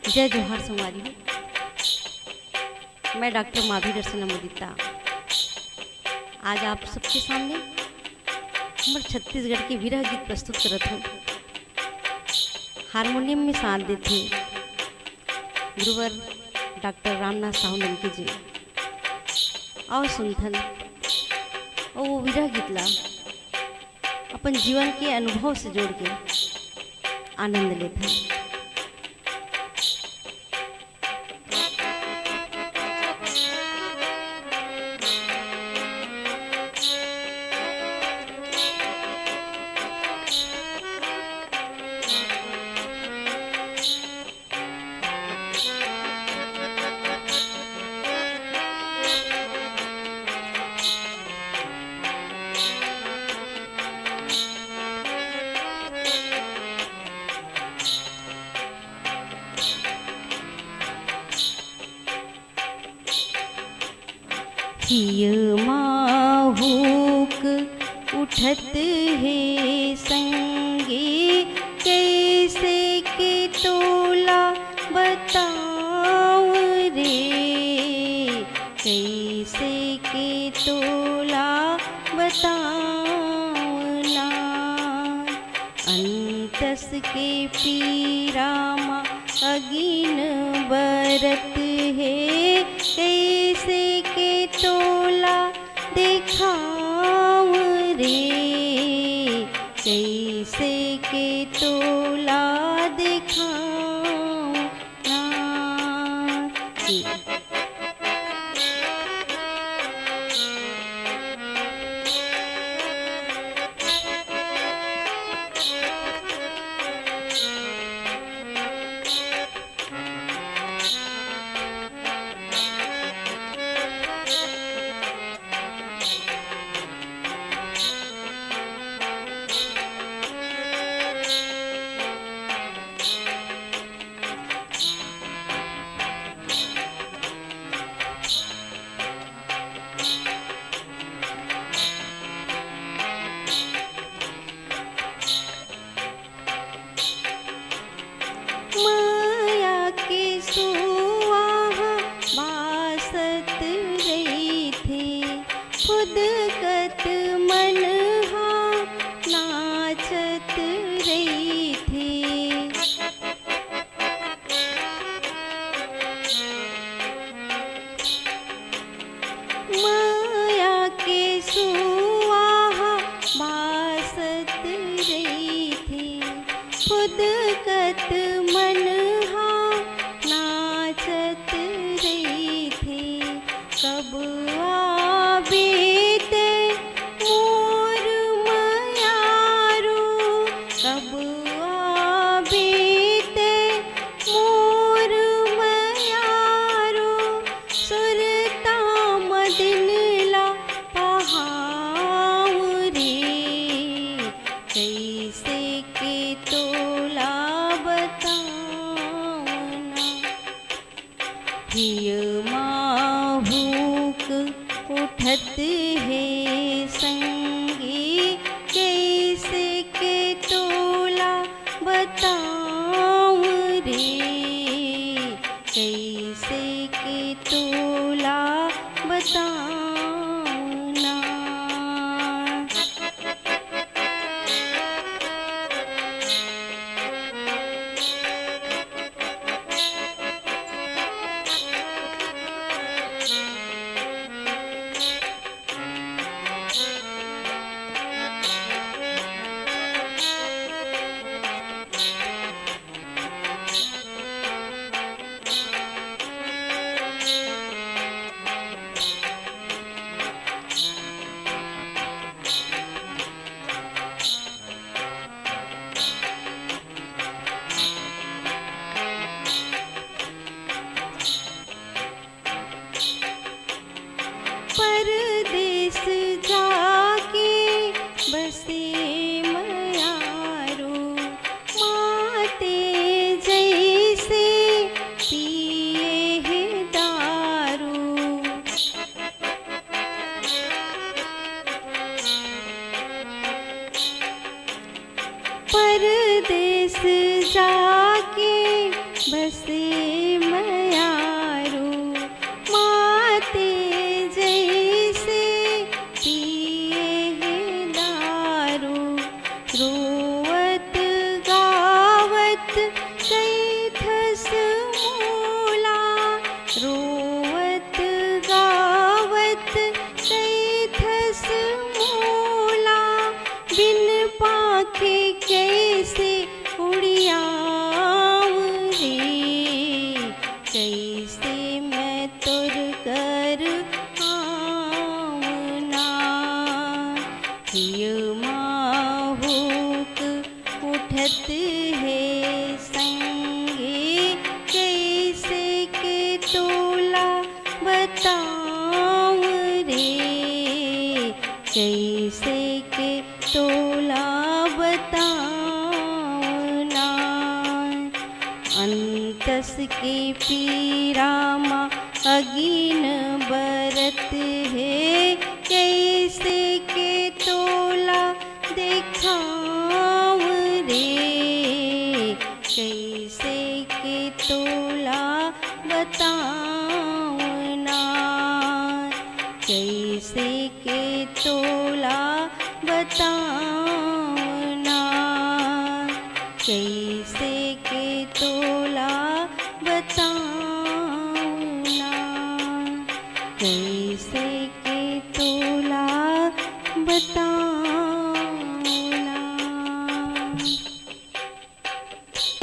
जय जोहार संगवारी हो। मैं डॉक्टर माधुरी दर्शना मोदिता आज आप सबके सामने हमारे छत्तीसगढ़ के विरह गीत प्रस्तुत करत हूँ। हारमोनियम में साथ देते गुरुवर डॉक्टर रामनाथ साहू नमके जी और सुनथन और वो विरह गीत ला अपन जीवन के अनुभव से जोड़ के आनंद लेते हैं। हिय माहूक उठत है संगे कैसे के तोला बताऊं रे, कैसे के तोला बताऊं ना। अंतस के पीरामा अगिन बरत है कैसे के तोला दिखाऊं रे, कैसे के तोला दिखाऊं ना। माया के सुआहा बासत रही थी, खुद कत मन हा नाचत रही थी। माया के सुआहा बासत रही थी, खुद कत मन हा नाचत रही थी। कब आबीते मोर मयारू, कब आबीते मोर मयारू, सुरता मदिन ला पहाऊ रे, कैसे के तोला बताना। हिय माहूक उठत है संगे कैसे के तोला बताऊं रे, कैसे के तोला बताऊं ना। बसे मयारू माते जैसे पिए है दारू रोवत गावत कैथस मूला रोवत गावत कैथस मूला बिन पाखे कैसे उड़ियाऊं रे कैसे मैं तुर कर आऊना हिय माहूक उठत है संगे कैसे के तोला बताऊं रे कैसे के तोला बताऊना अंतस के पीरामा अगिन बरत है कैसे के तोला दिखाऊं रे कैसे के तोला बताऊना कैसे के तोला बताऊना कैसे के तोला बताऊना कैसे के तोला बताऊना।